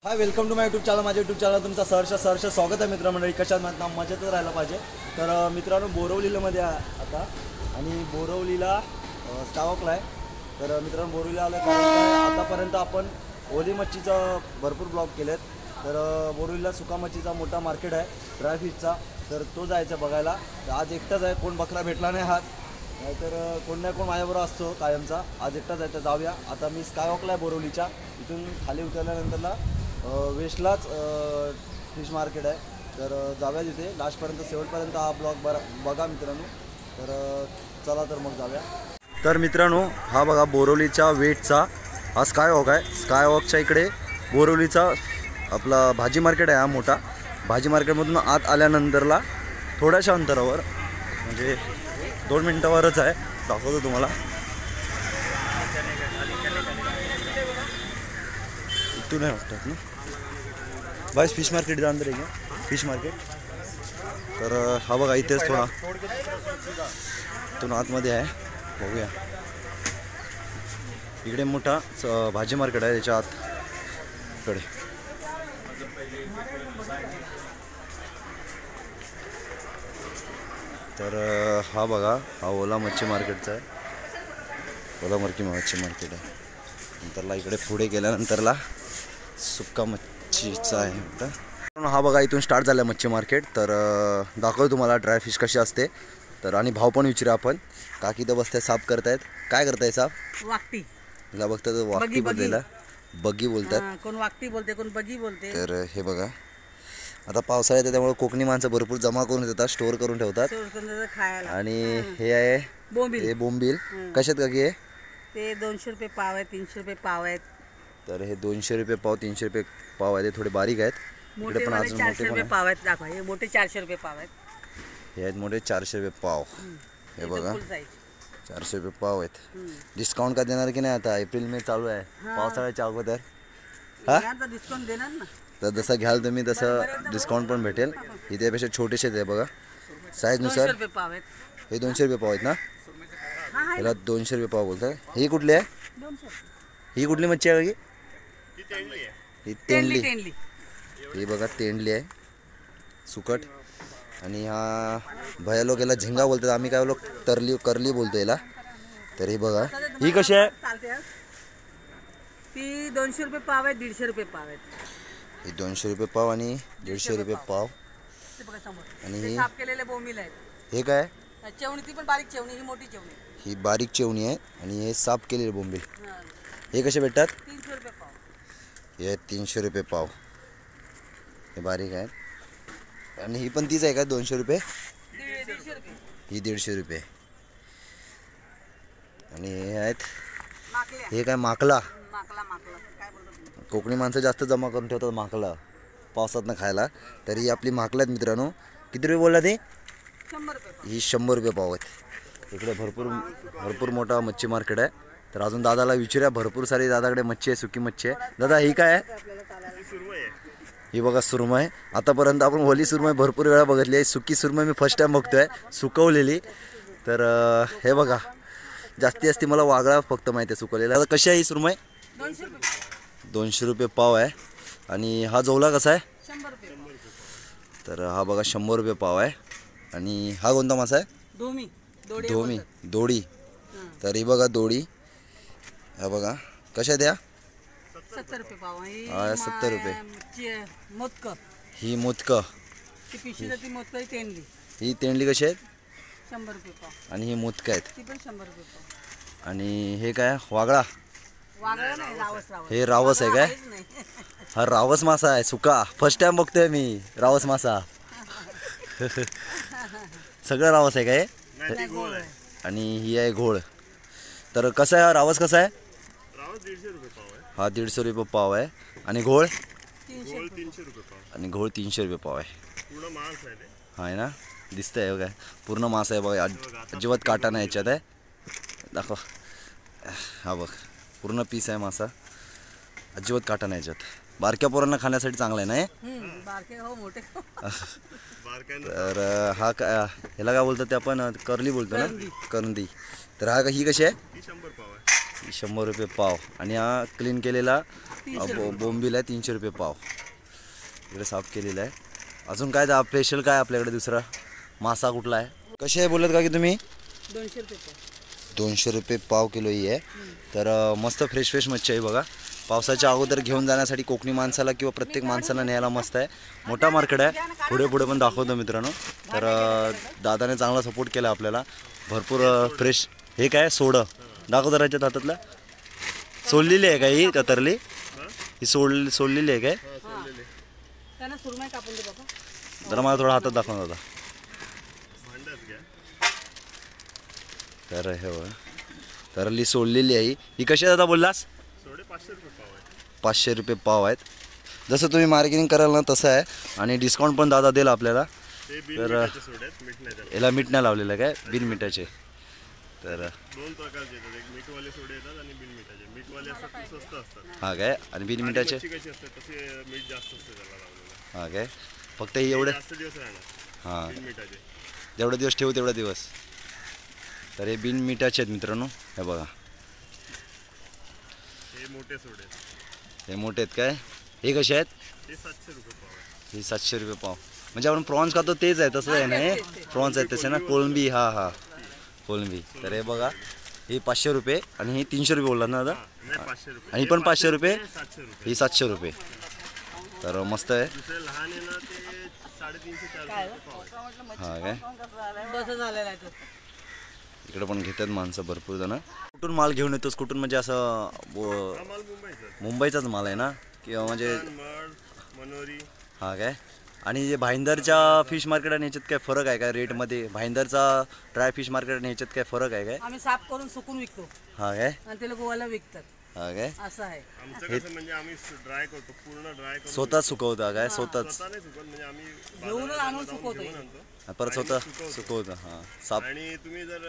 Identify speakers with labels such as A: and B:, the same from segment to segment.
A: High, welcome to my YouTube channel. माझ्या YouTube channel तुमचं सहर्ष स्वागत आहे मित्रमंडळी. कशात ना मजेतच राहायला पाहिजे. तर मित्रांनो, बोरवलीमध्ये आता आणि बोरवलीला स्टॉकला आहे. तर मित्रांनो, बोरवलीला आलं कारण आतापर्यंत आपण ओली मच्छीचं भरपूर ब्लॉग केलेत. तर बोरवलीला सुका मच्छीचा मोठा मार्केट आहे ड्रायफिशचा. तर तो जायचा बघायला. तर आज एकटाच आहे, कोण बकरा भेटला नाही हात, नाहीतर कोण ना कोण माझ्याबरोबर असतो कायमचा. आज एकटाच आहे, तर जाऊया. आता मी स्कायवॉकला आहे बोरवलीच्या. इथून खाली उतरल्यानंतरला वेस्टलाच फिश मार्केट आहे. तर जाऊया तिथे लास्टपर्यंत, शेवटपर्यंत हा ब्लॉग बघा मित्रांनो. तर चला तर मग जाऊया. तर मित्रांनो, हा बघा बोरवलीच्या वेटचा हा स्कायवॉक आहे. स्कायवॉकच्या इकडे बोरवलीचा आपला भाजी मार्केट आहे. हा मोठा भाजी मार्केटमधून आत आल्यानंतरला थोड्याशा अंतरावर, म्हणजे 2 मिनटावरच आहे. दाखवतो तुम्हाला. इथून नाही वाटतात ना बाईस फिश मार्केट अंदर आहे का फिश मार्केट. तर हा बघा इथेच थोडा इथून आतमध्ये आहे. बघूया, इकडे मोठा भाजी मार्केट आहे त्याच्या आत इकडे. तर हा बघा, हा ओला मच्छी मार्केटचा आहे. ओला मच्छी मार्केट आहे. नंतरला इकडे पुढे गेल्यानंतरला सुक्का मच्छीचा आहे. हा बघा, इथून स्टार्ट झालं मच्छी मार्केट. तर दाखवतो तुम्हाला ड्राय फिश कशी असते. तर आणि भाव पण विचारूया आपण. काकी तर बसताय, साफ करतायत. काय करताय साफ?
B: वाकटी.
A: हिला बघतात वाकटी बोलतेला, बगी बोलतात.
B: कोण वाकटी बोलते, कोण बगी बोलते.
A: तर हे बघा, आता पावसाळ्यात आहे त्यामुळे कोकणी माणसं भरपूर जमा करून देतात, स्टोअर करून ठेवतात.
B: खायला.
A: आणि हे आहे
B: बोंबील.
A: हे बोंबील. कशात काकी आहे?
B: ते 200 रुपये पाव आहेत, 300 रुपये पाव आहेत.
A: तर हे 200 रुपये पाव, 300 रुपये पाव आहे. ते थोडे बारीक आहेत. इकडे पण अजून
B: 400 रुपये पाव आहेत. दाखवा, हे मोठे 400 रुपये पाव आहेत.
A: हे आहेत मोठे 400 रुपये पाव. हे बघा, 400 रुपये पाव आहेत. डिस्काउंट का देणार की नाही? आता एप्रिल मे चालू आहे, पावसाळ्याच्या अगोदर. हा,
B: डिस्काउंट देणार ना. तर
A: जसं घ्याल तुम्ही तसं डिस्काउंट पण भेटेल. इथेपेक्षा छोटेसे आहे बघा, साईजनुसार. हे 200 रुपये पाव आहेत ना. याला 200 रुपये पाव बोलताय. ही कुठली आहे? ही कुठली मच्छी आहे? ही तेंडली. ही बघा तेंडली आहे, सुकट. आणि हा भया लोक याला झिंगा बोलतात, आम्ही काय लोक करली बोलतो याला. तर ही बघा, ही कशी आहे?
B: ती 200 रुपये पाव आहे, 150 रुपये पाव आहेत.
A: ही 200 रुपये पाव आणि 150 रुपये पाव. आणि ही
B: साफ केलेले बोंबील आहेत.
A: हे काय?
B: चवणी. ती पण बारीक चवणी, ही मोठी चवणी.
A: ही बारीक चेवणी आहे. आणि हे साफ केलेले बोंबील. हे कसे भेटतात?
B: 300 रुपये पाव.
A: हे 300 रुपये पाव. हे बारीक आहेत. आणि ही पण तीच आहे का 200 रुपये?
B: 150 रुपये.
A: ही 150 रुपये. आणि हे आहेत,
B: माकल्या.
A: हे काय? माकला.
B: माकला काय बोलतो?
A: कोकणी माणसं जास्त जमा करून ठेवतात माकला पावसातनं खायला. तर ही आपली माकला आहेत मित्रांनो. किती रुपये बोलला ते?
B: 100 रुपये पाव.
A: ही 100 रुपये पाव आहेत. इकडे भरपूर मोठा मच्छी मार्केट आहे. तर अजून दादाला विचारूया, भरपूर सारी दादाकडे मच्छी आहे, सुकी मच्छी आहे. दादा ही काय आहे? ही बघा सुरमई. आतापर्यंत आपण ओली सुरमई भरपूर वेळा बघितली आहे. सुकी सुरमई मी फर्स्ट टाइम बघतोय, सुकवलेली. तर हे बघा, जास्ती मला वागळा फक्त माहिती आहे सुकवलेला. आता कशी आहे ही सुरमई?
B: 200 रुपये.
A: 200 रुपये पाव आहे. आणि हा जवला कसा आहे?
B: 100 रुपये पाव.
A: तर हा बघा 100 रुपये पाव आहे. आणि हा कोणता मासा आहे? दोडी. तर ही बघा दोडी. हा बघा, कशा द्या?
B: 70 रुपये पाव.
A: हा 70 रुपये.
B: मोदक.
A: ही मोदक.
B: ती पिशवी जाती मोदक. तेंडली.
A: ही तेंडली कशी आहेत?
B: 100 रुपये पाव.
A: आणि ही मोदक आहेत.
B: ती पण 100 रुपये पाव.
A: आणि हे काय? वागळा.
B: वागळा नाही, रावस.
A: हे रावस आहे काय? हा रावस मासा आहे सुका. फर्स्ट टाइम बघतोय मी रावस मासा. सगळं रावस आहे काय? आणि ही आहे घोळ. तर कसं आहे हा रावस? कसा आहे?
C: रावस 150 रुपये पाव आहे.
A: हा 150 रुपये पाव आहे. आणि घोळ?
B: 300
C: रुपये पाव.
A: आणि घोळ 300 रुपये पाव आहे.
C: पूर्ण मांस आहे ते.
A: हा आहे ना, दिसतंय काय? पूर्ण मासा आहे बघा, अजिबात काटा नाही याच्यात आहे. दाखव. हा बघ, पूर्ण पीस आहे मासा, अजिबात काटा नाही याच्यात. बारक्या पोरांना खाण्यासाठी चांगला आहे ना.
B: बारके हो मोठे.
A: तर हा काय, ह्याला काय बोलतात ते आपण? करली बोलतो ना, करंदी. तर हा ही कशी आहे?
C: ही 100 पाव आहे.
A: ₹100 पाव. आणि हा क्लीन केलेला बोंबील आहे 300 रुपये पाव. इकडे साफ केलेला आहे. अजून काय स्पेशल काय आपल्याकडे दुसरा मासा कुठला आहे? कसे आहे बोलत का की तुम्ही?
B: 200 रुपये पाव.
A: 200 रुपये पाव किलो ही आहे. तर मस्त फ्रेश फ्रेश मच्छी आहे बघा. पावसाच्या अगोदर घेऊन जाण्यासाठी कोकणी माणसाला किंवा प्रत्येक माणसाला न्यायला मस्त आहे. मोठा मार्केट आहे. पुढे पुढे पण दाखवतो मित्रांनो. तर दादाने चांगला सपोर्ट केला आपल्याला. भरपूर फ्रेश. हे काय सोडं दाखव जराच्या हातातलं. सोडलेली आहे का ही कतरली? ही सोडलेली आहे काय?
B: त्यांना सुरमई कापून दे बाबा.
A: जरा मला थोडा हातात दाखव दादा.
C: भांड्यात घ्या.
A: तर हे बघा तरली सोडलेली आहे. ही कशी दादा बोललास?
C: सोडे 500 रुपये पाव आहे.
A: 500 रुपये पाव आहेत. जसं तुम्ही मार्केटिंग कराल ना तसं आहे. आणि डिस्काउंट पण दादा देईल आपल्याला.
C: ते बिन मिठाचे सोडे आहेत, मीठ नाही त्याला.
A: याला मीठ नाही लावलेलं आहे काय? बिन मिठाचे. तर
C: 2 प्रकारचे येतात. एक मीठवाले सोडे येतात आणि बिन मिठाचे. मीठवाले असतात ते स्वस्त असतात.
A: हा काय? आणि बिन
C: आणि
A: मिठाचे
C: मच्छी कशी असते तसे मीठ जास्त असते त्याला लावलेलं.
A: हा काय? फक्त हे एवढे
C: जास्त दिवस राहणार
A: हां
C: बिन मिठाचे.
A: जेवढे दिवस ठेवू तेवढा दिवस. तर हे बिन मिठाचे आहेत मित्रांनो. हे बघा
C: हे मोठे सोडे आहेत.
A: हे मोठे आहेत काय? हे कसे आहेत?
C: ते 700 रुपये पाव आहे.
A: हे 700 रुपये पाव. म्हणजे आपण प्रॉन्स खातो तेच आहे तसं आहे ना हे? प्रॉन्स आहेत तसे ना कोळंबी. हा हा कोळंबी. तर हे बघा हे 500 रुपये आणि हे 300 रुपये बोलला ना दादा?
C: नाही 500 रुपये.
A: आणि पण 500 रुपये.
C: 700 रुपये.
A: ही 700 रुपये. तर मस्त आहे.
C: दुसरे लहान आहे ना ते 350-400 रुपये पाव आहे.
A: हा काय?
B: बस झालेला आहे तो.
A: इकडे पण घेतात माणसं भरपूर जण. कुठून माल घेऊन येतोस? कुठून म्हणजे असं
C: हा माल मुंबईचा.
A: मुंबईचाच माल आहे ना किंवा म्हणजे?
C: मड मनोरी.
A: हा काय? आणि जे भाईंदरच्या फिश मार्केट आणि ह्याच्यात काय फरक आहे का रेटमध्ये? भाईंदरचा ड्राय फिश मार्केट आणि ह्याच्यात काय फरक आहे काय?
B: आम्ही साफ करून सुकून विकतो
A: हा काय?
B: आणि ते लोक गोवाला विकतात.
A: हा काय?
B: असं आहे.
C: आमचं कसं म्हणजे आम्ही ड्राय करतो, पूर्ण ड्राय करून
A: स्वतः सुकवता काय? स्वतःच
C: स्वतः नाही सुकवत. म्हणजे आम्ही
B: घेऊन
C: बाजारात
B: आणून
C: जाऊन
B: सुकवतो.
C: घेऊन आणतो.
A: परत स्वतः सुकवता. हा साप.
C: आणि तुम्ही जर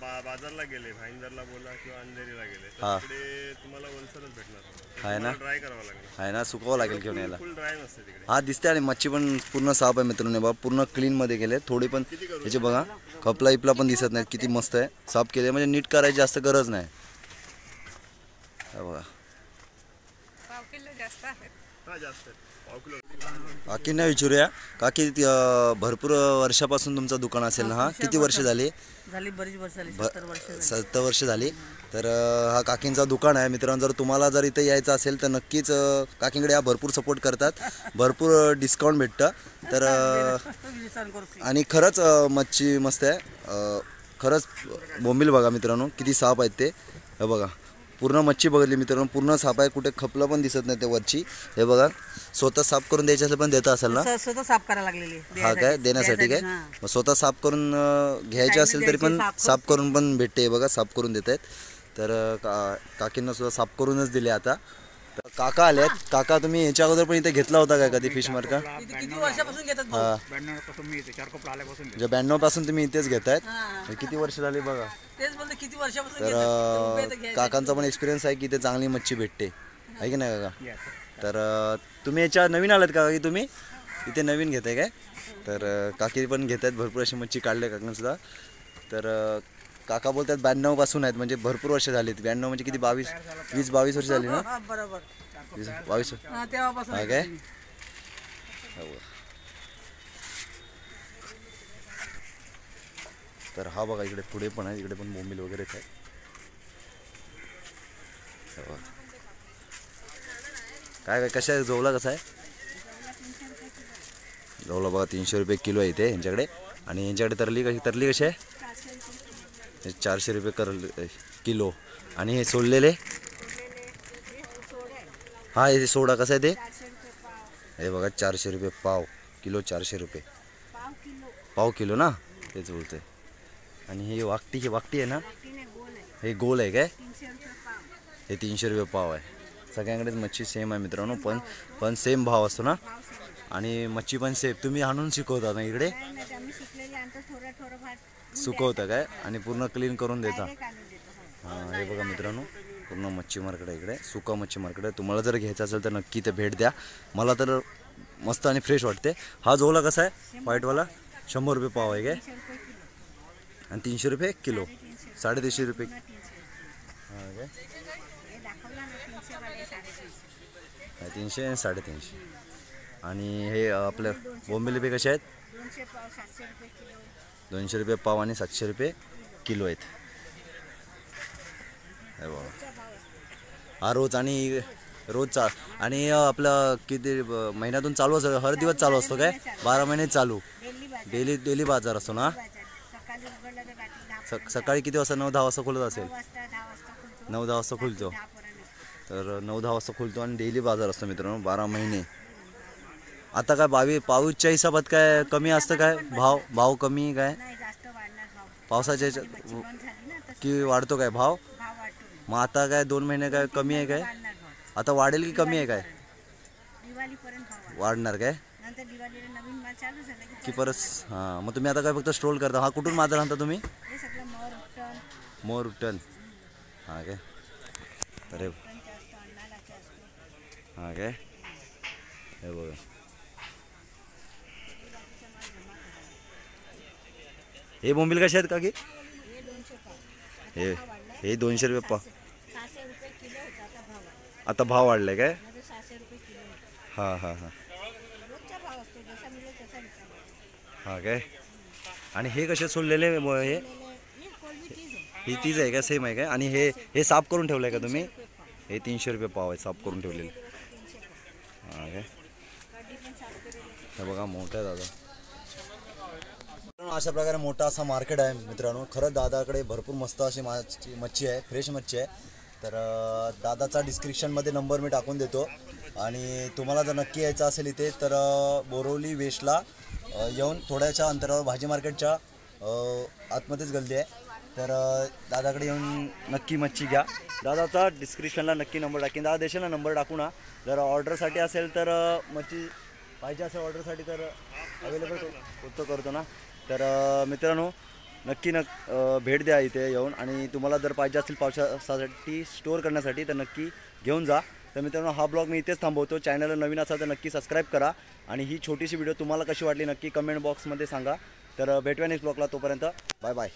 C: बाजारला गेले, भाईंदरला बोला किंवा अंधेरीला गेले
A: हा.
C: तर तिकडे तुम्हाला वलसरच भेटणार.
A: आहे ना?
C: ड्राय करावं लागणार.
A: आहे ना? सुकवावं लागेल घेऊन यायला.
C: फुल ड्राय नसते तिकडे.
A: हा दिसते. आणि मच्छी पण पूर्ण साफ आहे मित्रांनो. बघा पूर्ण क्लीनमध्ये गेले. थोडी पण ह्याचे बघा कपला इपला पण दिसत नाहीत. किती मस्त आहे. साफ केले म्हणजे नीट करायची जास्त गरज नाही. हे बघा
C: हा जास्त आहे. पाव किलो.
A: काकींना विचारूया. काकी भरपूर वर्षापासून तुमचं दुकान असेल ना? हा किती वर्ष झाली?
B: झाली बरीच वर्ष झाली. 70 वर्ष झाली.
A: 70 वर्ष झाली. तर हा काकींचा दुकान आहे मित्रांनो. जर तुम्हाला जर इथे यायचं असेल तर नक्कीच काकींकडे या भरपूर सपोर्ट करतात. भरपूर डिस्काउंट भेटतं. तर
B: विचार करू.
A: आणि खरंच मच्छी मस्त आहे. खरंच बोंबील बघा मित्रांनो किती साफ आहेत ते. हे बघा पूर्ण मच्छी बघितली मित्रांनो. पूर्ण साफ आहे. कुठे खपलं पण दिसत नाही ते वरची. हे बघा स्वतः साफ करून द्यायचं असेल पण देता असेल ना?
B: स्वतः साफ करायला लागलेली.
A: हा काय? देण्यासाठी काय? मग स्वतः साफ करून घ्यायचे असेल तरी पण साफ करून पण भेटते. बघा साफ करून देत आहेत. तर काकींना सुद्धा साफ करूनच दिले आता. तर काका आलेत. काका तुम्ही याच्या अगोदर पण इथे घेतला होता काय कधी फिश मार्का?
B: किती वर्षापासून घेतात भाऊ?
A: हा
D: 92 पासून मी इथे 4 कपडा आल्यापासून
A: म्हणजे 92 पासून तुम्ही इथेच घेतायत.
B: हा.
A: किती वर्ष झाली बघा.
B: तेच बोलते किती वर्षापासून
A: तर
B: घेतात. उभे तर घ्यायचे.
A: काकांचा पण एक्सपिरियन्स आहे की इथे चांगली मच्छी भेटते आहे की नाही काका?
D: Yes, sir.
A: तर तुम्ही याच्या नवीन आलात का की तुम्ही इथे नवीन घेताय काय? तर काकी पण घेत आहेत. भरपूर अशी मच्छी काढले काकांसुद्धा. तर काका बोलतात 92 पासून आहेत म्हणजे भरपूर वर्ष झालीत. 92 म्हणजे किती 20-22 वर्ष झाली ना?
B: हा, बरोबर.
A: 22.
B: हा, तेव्हापासून
A: हा
B: आहे
A: काय?
B: तुम्ही.
A: हो. तर हा बघा इकडे पुढे पण आहे. इकडे पण बोंबील वगैरेच आहे. हो. काय काय कशा आहे? जोवला कसा आहे? जोवला बघा 300 रुपये किलो आहे इथे यांच्याकडे. आणि यांच्याकडे तरली कशी आहे? 400 रुपये किलो. आणि हे सोललेले? हा हे सोडा कसा आहे ते? हे बघा 400 रुपये पाव किलो. 400 रुपये पाव किलो ना? तेच बोलतोय. आणि हे वाकटी आहे ना? हे गोल आहे काय? हे 300 रुपये पाव आहे. सगळ्यांकडेच मच्छी सेम आहे मित्रांनो. पण सेम भाव असतो ना? आणि मच्छी पण सेम. तुम्ही आणून शिकवता ना इकडे? सुकवता काय? आणि पूर्ण क्लीन करून देता? हां हे बघा मित्रांनो पूर्ण मच्छी मार्केट आहे इकडे. सुका मच्छी मार्केट आहे. तुम्हाला जर घ्यायचं असेल तर नक्की ते भेट द्या. मला तर मस्त आणि फ्रेश वाटते. हा जोला कसा आहे? व्हाईटवाला 100 रुपये पाव आहे काय? आणि 300 रुपये किलो. 350 रुपये. हां काय
E: हे दाखवला ना 300 वाले 350.
A: 300 आणि 350. आणि हे आपलं बोंबिल कसे आहेत?
E: 200 पाव 700 रुपये किलो.
A: 200 रुपये पाव आणि 700 रुपये किलो आहेत. हे बघा
E: चा भाव असतो.
A: हा रोज आणि रोजचा आणि आपलं किती महिन्यातून चालू असतो? हर दिवस चालू असतो काय? 12 महिने चालू.
E: डेली बाजार.
A: डेली बाजार असतो ना?
E: बाजार. सकाळी उघडलं तर रात्री 10
A: सकाळी किती वाजता? 9-10 वाजता खुलत असेल.
E: 9 वाजता 10 वाजता खुलतो.
A: 9-10 वाजता खुलतो.
E: 10 पर्यंत असतो.
A: तर 9-10 वाजता खुलतो आणि डेली बाजार असतो मित्रांनो 12 महिने. आता काय पाऊसच्या हिशोबात काय कमी असतं काय? भाव कमी काय?
E: नाही जास्त वाढणार भाव.
A: पावसाच्या
E: मच्छी बंद झाली ना तर
A: की वाढतो काय भाव?
E: भाव वाढतो.
A: मग आता काय 2 महिने काय कमी आहे काय?
E: वाढणार भाव.
A: आता वाढेल की कमी आहे काय?
E: दिवाळीपर्यंत भाव वाढणार.
A: वाढणार काय?
E: नंतर दिवाळीला नवीन माल चालू झाला की
A: की
E: परत
A: परत हां. मग तुम्ही आता काय फक्त स्ट्रोल करता? हा कुठून माझा आणता तुम्ही?
E: हे सगळं मोर उपटन
A: मोर उट्टन. हां काय? अरे
E: उपटनचे असतो अन्नालाचे असतो.
A: हां काय? हे बघा हे बोंबील कसे आहेत का की?
E: हे 200 पाव.
A: हे 200 रुपये पाव.
E: 600 रुपये किलो होता आता भाव आहे.
A: आता भाव वाढलाय काय?
E: म्हणजे 600 रुपये किलो होता.
A: हां.
E: रोजचा भाव असतो जसा मिळेल तसा विकायला.
A: हां काय? आणि हे कसे सोडलेले हे
E: हे कोलबी तीच आहे.
A: ही तीच आहे का? सेम आहे काय? आणि हे साफ करून ठेवलं आहे का तुम्ही? हे 300 रुपये पाव आहे साफ करून ठेवलेले.
E: 300 पाव.
A: हां काय?
E: कढी पण साफ केलेली.
A: हे बघा मोठं आहे दादा. अशा प्रकारे मोठा असा मार्केट आहे मित्रांनो. खरंच दादाकडे भरपूर मस्त अशी मच्छी आहे, फ्रेश मच्छी आहे. तर दादाचा डिस्क्रिप्शनमध्ये नंबर मी टाकून देतो. आणि तुम्हाला जर नक्की यायचं असेल इथे तर बोरवली वेस्टला येऊन थोड्याच्या अंतरावर भाजी मार्केटच्या आतमध्येच गल्ली आहे. तर दादाकडे येऊन नक्की मच्छी घ्या. दादाचा डिस्क्रिप्शनला नक्की नंबर टाकीन. दादा देशील ना नंबर टाकू ना? जर ऑर्डरसाठी असेल तर मच्छी पाहिजे असेल ऑर्डरसाठी तर अवेलेबल करतो ना. तर मित्रांनो नक्की भेट द्या इथे येऊन. आणि तुम्हाला जर पाहिजे असेल पावसासाठी स्टोअर करण्यासाठी तर नक्की घेऊन जा. तर मित्रांनो हा ब्लॉग मी इथेच थांबवतो. चॅनलला नवीन असाल तर नक्की सबस्क्राईब करा. आणि ही छोटीशी व्हिडिओ तुम्हाला कशी वाटली नक्की कमेंट बॉक्समध्ये सांगा. तर भेटूया नेक्स्ट ब्लॉगला. तोपर्यंत बाय बाय.